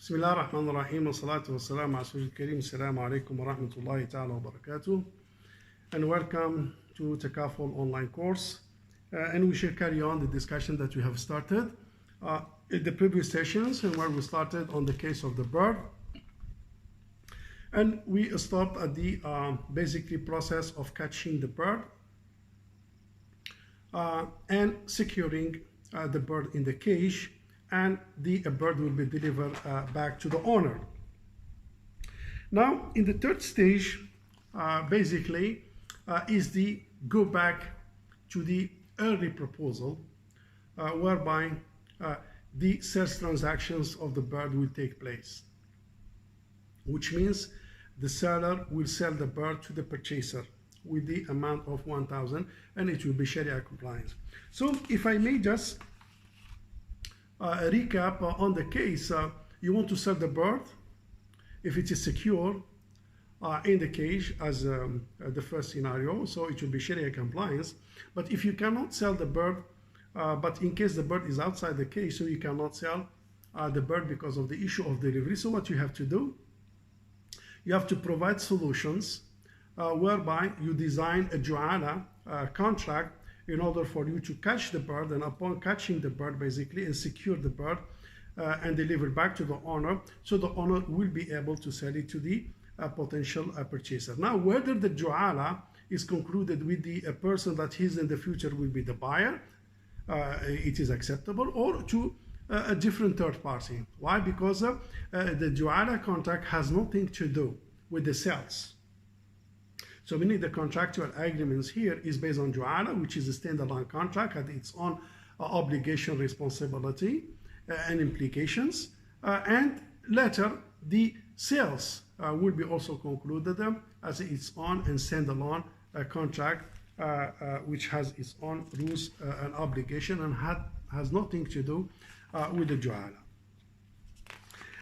بسم الله الرحمن الرحيم والصلاة والسلام على رسول الكريم. السلام عليكم ورحمة الله تعالى وبركاته. And welcome to Takaful online course. And we shall carry on the discussion that we have started in the previous sessions, and where we started on the case of the bird. And we stopped at the basically process of catching the bird and securing the bird in the cage, and the bird will be delivered back to the owner. Now, in the third stage, basically, is the go back to the early proposal, whereby the sales transactions of the bird will take place, which means the seller will sell the bird to the purchaser with the amount of 1,000, and it will be Sharia compliant. So, if I may just recap on the case, you want to sell the bird if it is secure in the cage as the first scenario, so it will be Sharia compliance. But if you cannot sell the bird, but in case the bird is outside the cage, so you cannot sell the bird because of the issue of delivery, so what you have to do, you have to provide solutions whereby you design a Ju'ala contract in order for you to catch the bird, and upon catching the bird basically and secure the bird and deliver back to the owner, so the owner will be able to sell it to the potential purchaser. Now, whether the Ju'ala is concluded with the person that is in the future will be the buyer, it is acceptable, or to a different third party. Why? Because the Ju'ala contract has nothing to do with the sales. So meaning the contractual agreements here is based on Ju'ala, which is a standalone contract, had its own obligation, responsibility, and implications. And later, the sales will be also concluded as its own and standalone contract, which has its own rules and obligation, and has nothing to do with the Ju'ala.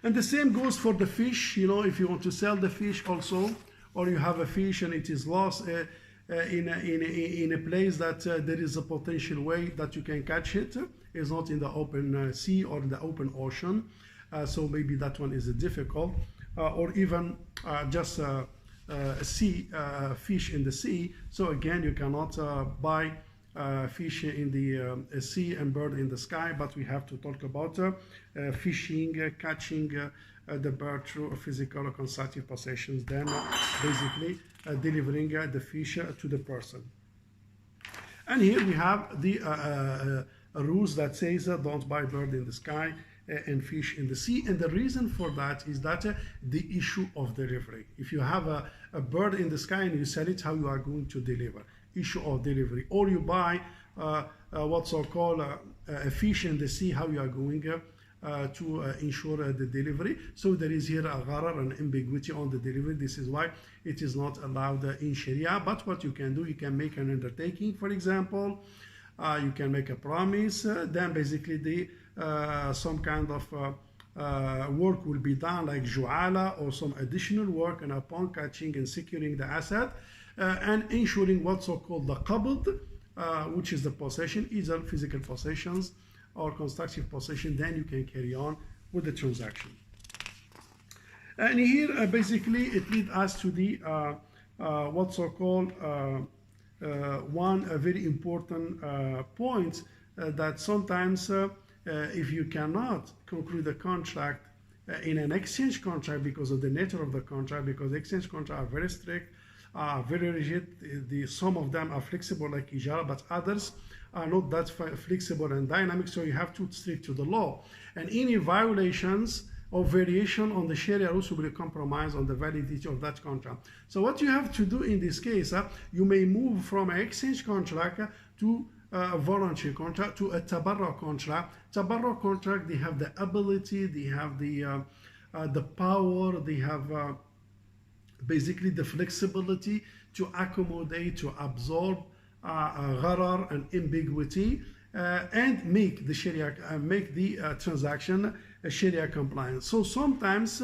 And the same goes for the fish. You know, if you want to sell the fish also, or you have a fish and it is lost in a place that there is a potential way that you can catch it. It's not in the open sea or in the open ocean, so maybe that one is difficult, or even just a fish in the sea. So again, you cannot buy fish in the sea and bird in the sky, but we have to talk about fishing, catching the bird through physical or constructive possessions, then basically delivering the fish to the person. And here we have the rules that says don't buy bird in the sky and fish in the sea. And the reason for that is that the issue of delivery. If you have a bird in the sky and you sell it, how you are going to deliver? Issue of delivery. Or you buy what's so-called a fish in the sea, how you are going to ensure the delivery. So there is here a gharar, an ambiguity on the delivery. This is why it is not allowed in Sharia. But what you can do, you can make an undertaking, for example. You can make a promise. Then basically some kind of work will be done, like Ju'ala or some additional work, and upon catching and securing the asset and ensuring what's so-called the qabd, which is the possession, either physical possessions or constructive possession, then you can carry on with the transaction. And here basically it leads us to the what's so-called one very important point, that sometimes if you cannot conclude a contract in an exchange contract because of the nature of the contract, because exchange contracts are very strict, very rigid. Some of them are flexible like Ijara, but others are not that flexible and dynamic, so you have to stick to the law. And any violations or variation on the Sharia rules will compromise on the validity of that contract. So what you have to do in this case, you may move from an exchange contract to a voluntary contract to a tabarra contract. Tabarra contract, they have the ability, they have the power, they have basically the flexibility to accommodate, to absorb gharar and ambiguity, and make the Sharia, make the transaction Sharia compliant. So sometimes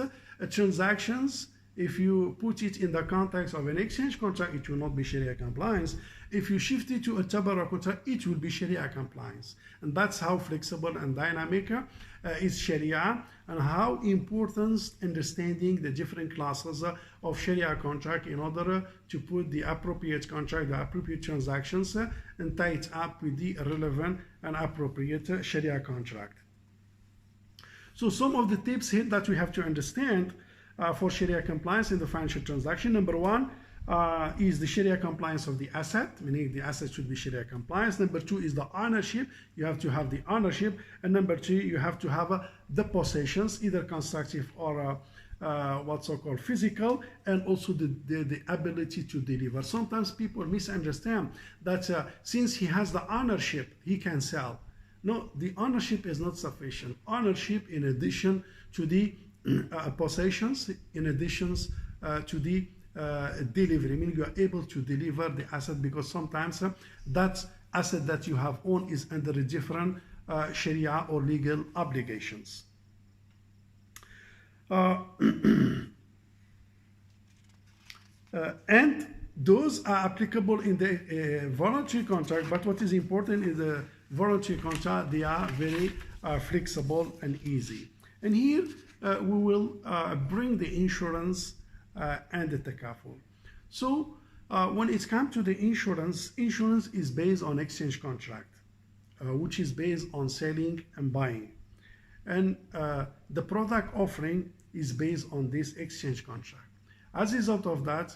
transactions If you put it in the context of an exchange contract, it will not be Sharia compliance. If you shift it to a tabarrua contract, it will be Sharia compliance. And that's how flexible and dynamic is Sharia, and how important understanding the different classes of Sharia contract in order to put the appropriate contract, the appropriate transactions, and tie it up with the relevant and appropriate Sharia contract. So some of the tips here that we have to understand for Sharia compliance in the financial transaction. Number one is the Sharia compliance of the asset, meaning the asset should be Sharia compliance. Number two is the ownership. You have to have the ownership. And number three, you have to have the possessions, either constructive or what's so-called physical, and also the ability to deliver. Sometimes people misunderstand that since he has the ownership, he can sell. No, the ownership is not sufficient. Ownership in addition to the possessions, in addition to the delivery, meaning you are able to deliver the asset, because sometimes that asset that you have owned is under a different Sharia or legal obligations. And those are applicable in the voluntary contract, but what is important is the voluntary contract, they are very flexible and easy. And here we will bring the insurance and the takaful. So when it comes to the insurance, insurance is based on exchange contract, which is based on selling and buying. And the product offering is based on this exchange contract. As a result of that,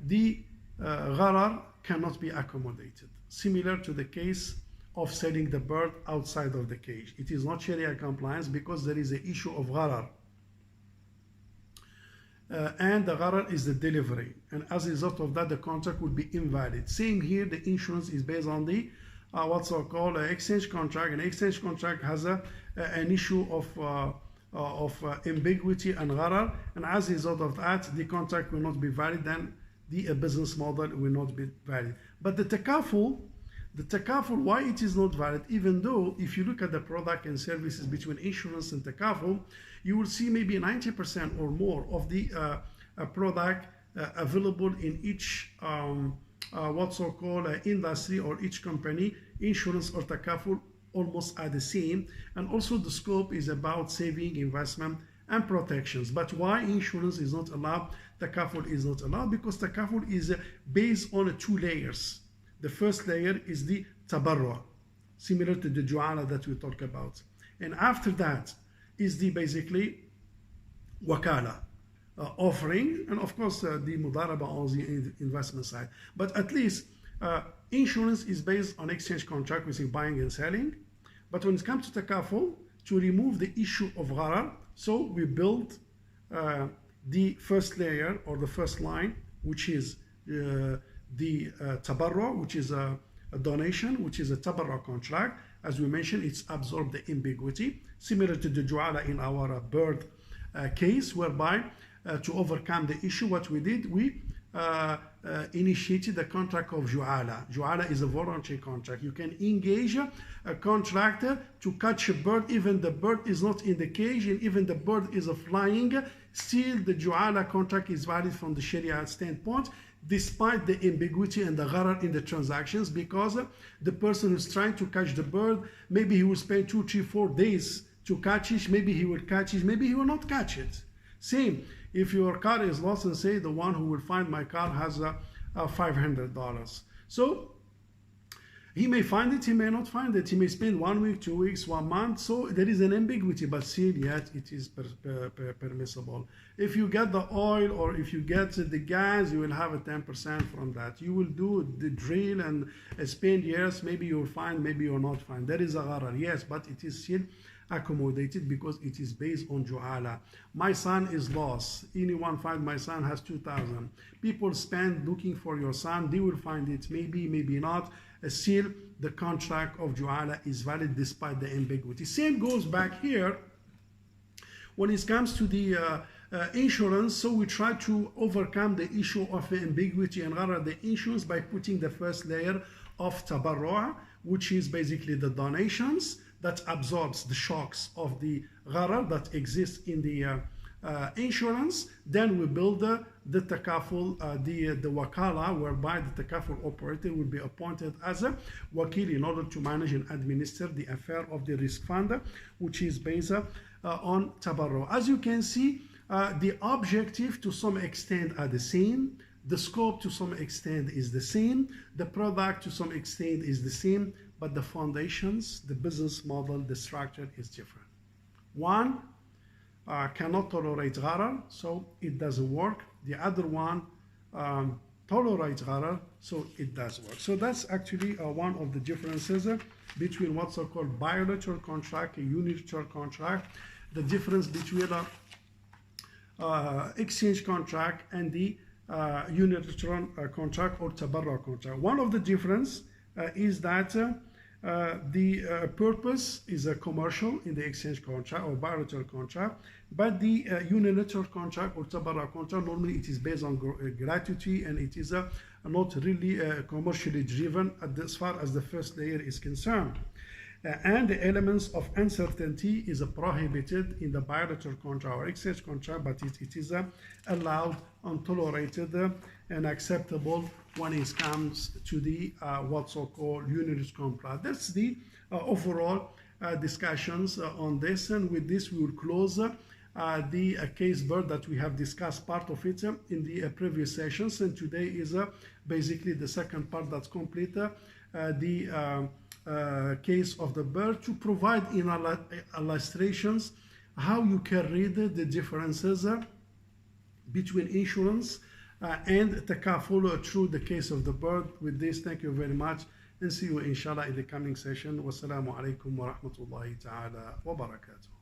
the gharar cannot be accommodated, similar to the case of selling the bird outside of the cage. It is not Sharia compliance because there is an issue of gharar. And the gharar is the delivery. And as a result of that, the contract would be invalid. Same here, the insurance is based on the what's called an exchange contract. An exchange contract has an issue of ambiguity and gharar. And as a result of that, the contract will not be valid, then the business model will not be valid. But the takaful, why it is not valid, even though if you look at the product and services between insurance and takaful, you will see maybe 90% or more of the product available in each what's so-called industry or each company, insurance or takaful almost are the same. And also the scope is about saving, investment and protections. But why insurance is not allowed, takaful is not allowed? Because takaful is based on 2 layers. The first layer is the tabarrua, similar to the ju'ala that we talk about. And after that is the basically wakala, offering, and of course the mudaraba on the investment side. But at least insurance is based on exchange contract, which is buying and selling. But when it comes to takaful, to remove the issue of gharar, so we built the first layer or the first line, which is the tabarrua, which is a donation, which is a tabarrua contract. As we mentioned, it's absorbed the ambiguity, similar to the ju'ala in our bird case, whereby to overcome the issue, what we did, we initiated the contract of ju'ala. Ju'ala is a voluntary contract. You can engage a contractor to catch a bird, even the bird is not in the cage, and even the bird is flying, still the ju'ala contract is valid from the Sharia standpoint, despite the ambiguity and the gharar in the transactions, because the person who's trying to catch the bird, maybe he will spend 2, 3, 4 days to catch it, maybe he will catch it, maybe he will not catch it. Same, if your car is lost and say the one who will find my car has $500. So he may find it, he may not find it, he may spend 1 week, 2 weeks, 1 month, so there is an ambiguity, but still yet it is permissible. If you get the oil or if you get the gas, you will have a 10% from that. You will do the drill and spend years, maybe you will find, maybe you will not find. There is a gharar, yes, but it is still accommodated because it is based on ju'ala. My son is lost. Anyone find my son has 2,000. People spend looking for your son, they will find it, maybe, maybe not. Still, the contract of ju'ala is valid despite the ambiguity. Same goes back here when it comes to the insurance. So we try to overcome the issue of the ambiguity and gharar the insurance by putting the first layer of tabarrua, which is basically the donations that absorbs the shocks of the gharar that exists in the insurance. Then we build the takaful, the wakala, whereby the takaful operator will be appointed as a wakil in order to manage and administer the affair of the risk fund, which is based on tabarru. As you can see, the objective to some extent are the same. The scope to some extent is the same. The product to some extent is the same, but the foundations, the business model, the structure is different. One cannot tolerate gharar, so it doesn't work. The other one tolerates gharar, so it does work. So that's actually one of the differences between what's called bilateral contract, a unilateral contract, the difference between exchange contract and the unilateral contract or tabarru contract. One of the difference is that the purpose is a commercial in the exchange contract or bilateral contract, but the unilateral contract or tabarru contract, normally it is based on gratuity, and it is not really commercially driven as far as the first layer is concerned. And the elements of uncertainty is prohibited in the bilateral contract or exchange contract, but it is allowed and tolerated and acceptable when it comes to the what's so-called unilateral contract. That's the overall discussions on this, and with this we will close the case bird that we have discussed part of it in the previous sessions, and today is basically the second part that's complete, the case of the bird, to provide in illustrations how you can read the differences between insurance and takaful through the case of the bird. With this, thank you very much, and see you inshallah in the coming session. Wassalamu alaikum wa rahmatullahi ta'ala wa barakatuh.